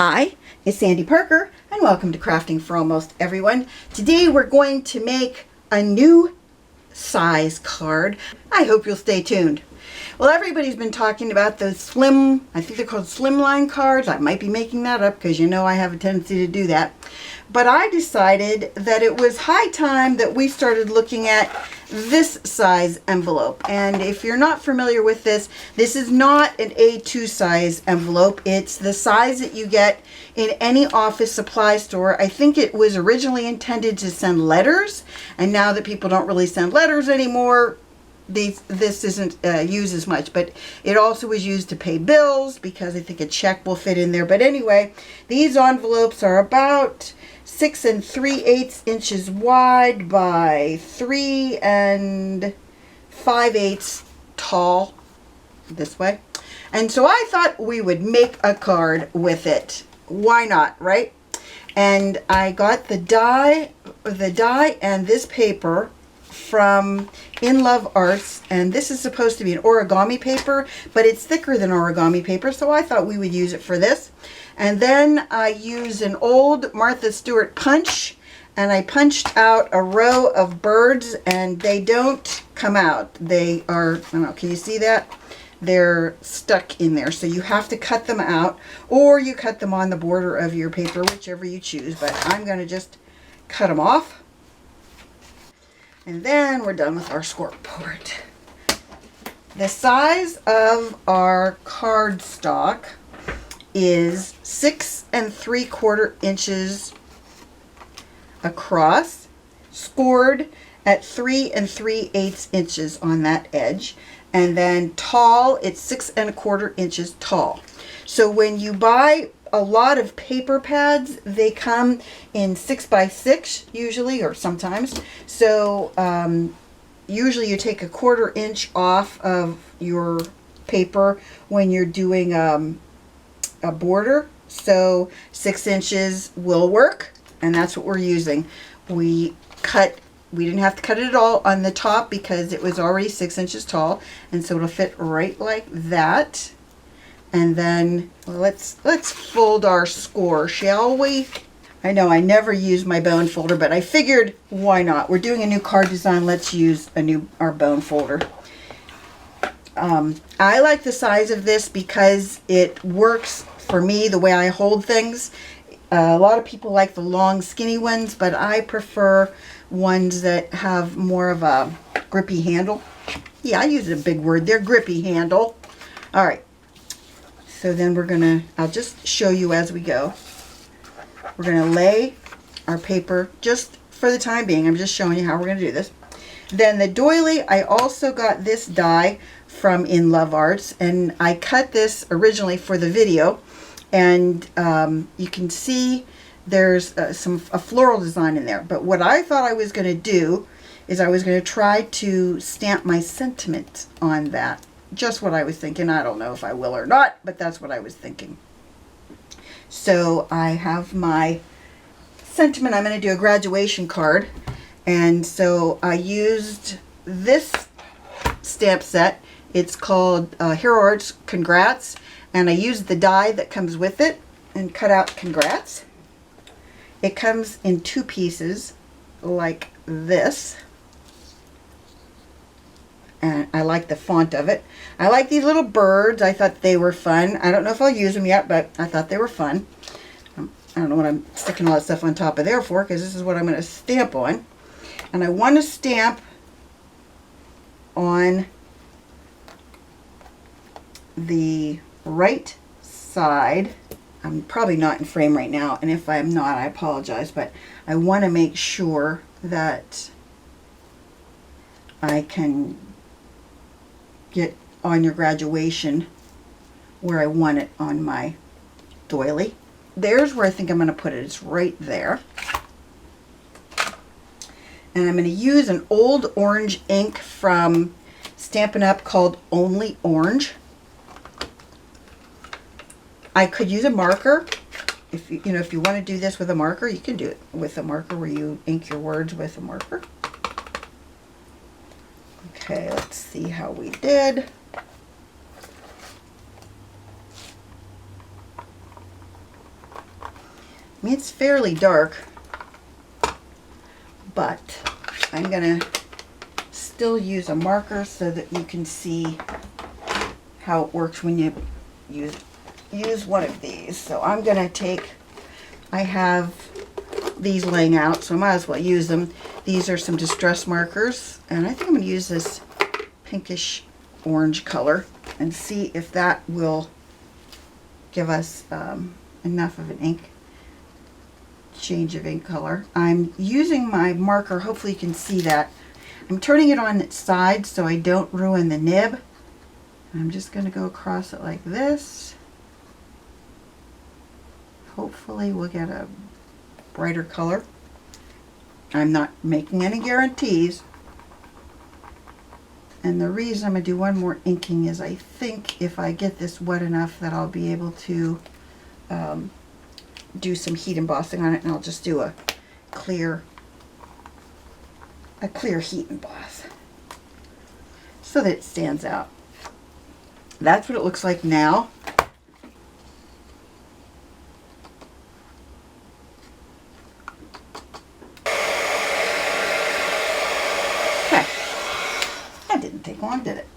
Hi, it's Sandy Parker and welcome to Crafting for Almost Everyone. Today we're going to make a new size card. I hope you'll stay tuned. Well, everybody's been talking about those slim, I think they're called slimline cards. I might be making that up because you know I have a tendency to do that. But I decided that it was high time that we started looking at this size envelope. And if you're not familiar with this, this is not an A2 size envelope. It's the size that you get in any office supply store. I think it was originally intended to send letters, and now that people don't really send letters anymore, this isn't used as much, but it also was used to pay bills because I think a check will fit in there. But anyway, these envelopes are about 6 3/8 inches wide by 3 5/8 tall, this way. And so I thought we would make a card with it. Why not, right? And I got the die and this paper from In Love Arts, and this is supposed to be an origami paper, but it's thicker than origami paper, so I thought we would use it for this. And then I used an old Martha Stewart punch, and I punched out a row of birds, and they don't come out. They are, I don't know, can you see that? They're stuck in there, so you have to cut them out, or you cut them on the border of your paper, whichever you choose, but I'm going to just cut them off. And then we're done with our scoreboard. The size of our cardstock is 6 3/4 inches across, scored at 3 3/8 inches on that edge, and then tall, it's 6 1/4 inches tall. So when you buy a lot of paper pads, they come in 6 by 6 usually, or sometimes. So usually you take a 1/4 inch off of your paper when you're doing a border. So 6 inches will work, and that's what we're using. We didn't have to cut it at all on the top because it was already 6 inches tall, and so it'll fit right like that. And then let's fold our score, shall we? I know I never use my bone folder, but I figured why not? We're doing a new card design. Let's use our bone folder. I like the size of this because it works for me the way I hold things. A lot of people like the long skinny ones, but I prefer ones that have more of a grippy handle. Yeah, I use a big word there, grippy handle. All right. So then I'll just show you as we go. We're gonna lay our paper just for the time being. I'm just showing you how we're gonna do this. Then the doily, I also got this die from In Love Arts, and I cut this originally for the video. And you can see there's a floral design in there. But what I thought I was gonna do is I was gonna try to stamp my sentiment on that. Just what I was thinking. I don't know if I will or not, but that's what I was thinking. So I have my sentiment. I'm going to do a graduation card. And so I used this stamp set. It's called Hero Arts Congrats. And I used the die that comes with it and cut out congrats. It comes in 2 pieces like this. And I like the font of it. I like these little birds. I thought they were fun. I don't know if I'll use them yet, but I thought they were fun. I don't know what I'm sticking all that stuff on top of there for, because this is what I'm going to stamp on. And I want to stamp on the right side. I'm probably not in frame right now, and if I'm not, I apologize, but I want to make sure that I can get on your graduation where I want it on my doily. There's where I think I'm going to put it. It's right there. And I'm going to use an old orange ink from Stampin' Up! Called Only Orange. I could use a marker. If you want to do this with a marker, you can do it with a marker where you ink your words with a marker. Okay, let's see how we did. I mean, it's fairly dark, but I'm going to still use a marker so that you can see how it works when you use one of these. So I'm going to take, I have these laying out, so I might as well use them. These are some distress markers, and I think I'm going to use this pinkish orange color and see if that will give us enough of an ink change of ink color. I'm using my marker, hopefully you can see that. I'm turning it on its side so I don't ruin the nib. I'm just going to go across it like this. Hopefully we'll get a brighter color. I'm not making any guarantees. And the reason I'm going to do one more inking is I think if I get this wet enough that I'll be able to do some heat embossing on it, and I'll just do a clear heat emboss so that it stands out. That's what it looks like now. Okay, that didn't take long, did it?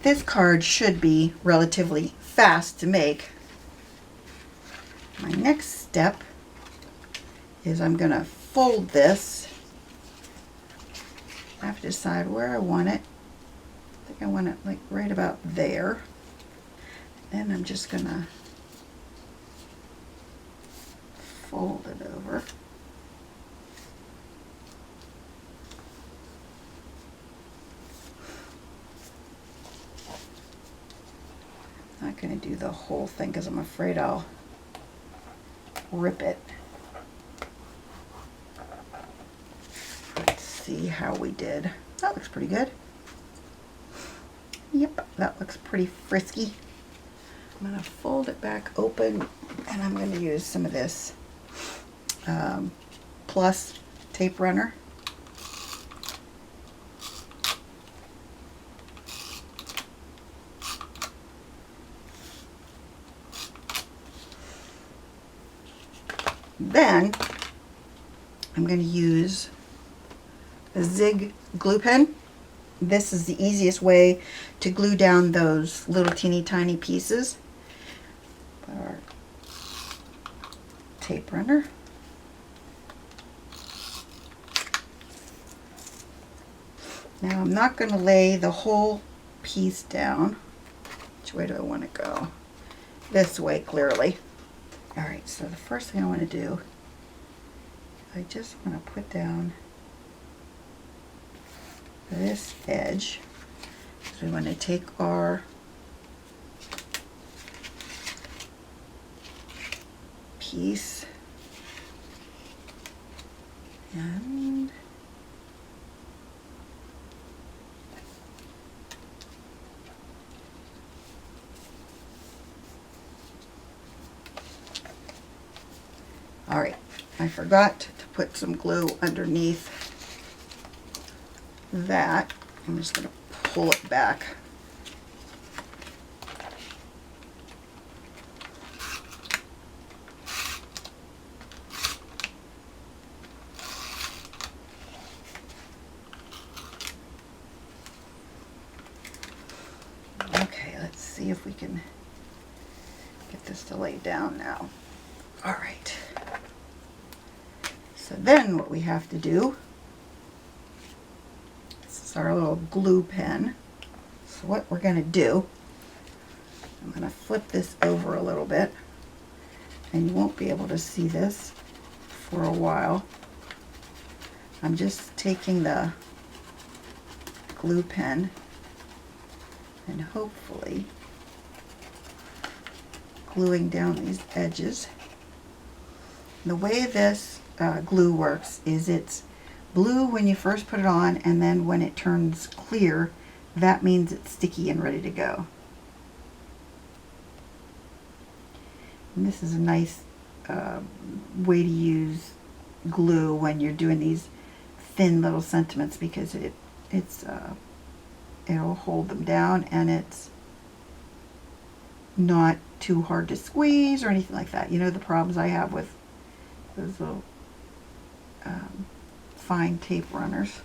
This card should be relatively fast to make. My next step is I'm going to fold this. I have to decide where I want it. I think I want it like right about there. Then I'm just going to fold it over. I'm not going to do the whole thing because I'm afraid I'll rip it. Let's see how we did. That looks pretty good. Yep, that looks pretty frisky. I'm going to fold it back open, and I'm going to use some of this Plus tape runner. Then I'm going to use a Zig glue pen. This is the easiest way to glue down those little teeny tiny pieces. Put our tape runner. Now I'm not going to lay the whole piece down. Which way do I want to go? This way, clearly. Alright, so the first thing I want to do, I just want to put down this edge. So we want to take our piece and alright, I forgot to put some glue underneath that. I'm just going to pull it back. Okay, let's see if we can get this to lay down now. All right. So then what we have to do, this is our little glue pen. So what we're going to do, I'm going to flip this over a little bit, and you won't be able to see this for a while. I'm just taking the glue pen and hopefully gluing down these edges. The way this glue works is it's blue when you first put it on, and then when it turns clear, that means it's sticky and ready to go. And this is a nice way to use glue when you're doing these thin little sentiments, because it'll hold them down, and not too hard to squeeze or anything like that. You know the problems I have with those little fine tape runners.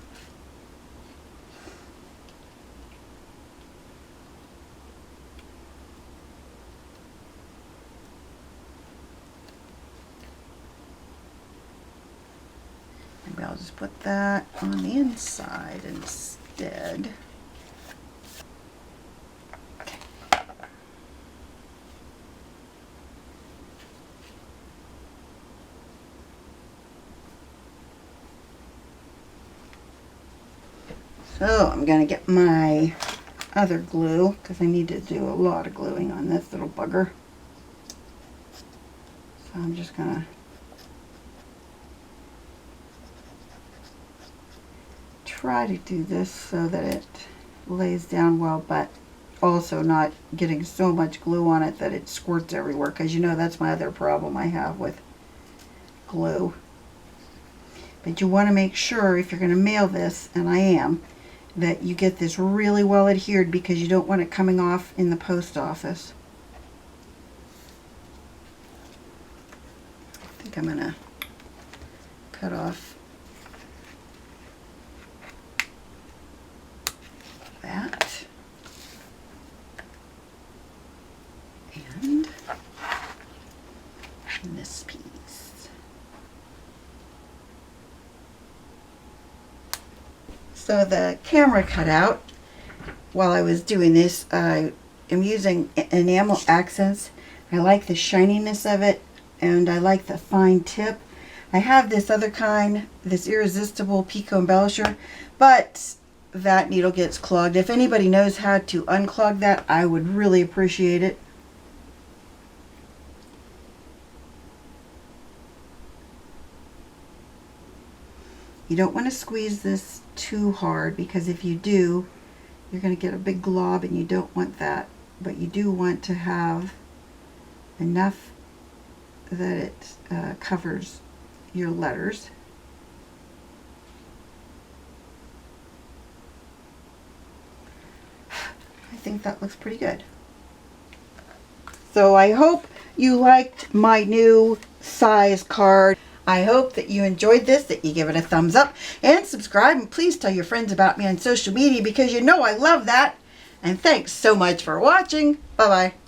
Maybe I'll just put that on the inside instead. Okay. So I'm going to get my other glue because I need to do a lot of gluing on this little bugger. So I'm just going to try to do this so that it lays down well, but also not getting so much glue on it that it squirts everywhere, because you know that's my other problem I have with glue. But you want to make sure if you're going to mail this, and I am, that you get this really well adhered, because you don't want it coming off in the post office. I think I'm going to cut off that. And this piece. So the camera cut out while I was doing this. I am using enamel accents. I like the shininess of it, and I like the fine tip. I have this other kind, this irresistible Pico embellisher, but that needle gets clogged. If anybody knows how to unclog that, I would really appreciate it. You don't want to squeeze this too hard, because if you do, you're going to get a big glob, and you don't want that. But you do want to have enough that it covers your letters. I think that looks pretty good. So I hope you liked my new size card. I hope that you enjoyed this, that you give it a thumbs up and subscribe, and please tell your friends about me on social media, because you know I love that. And thanks so much for watching. Bye-bye.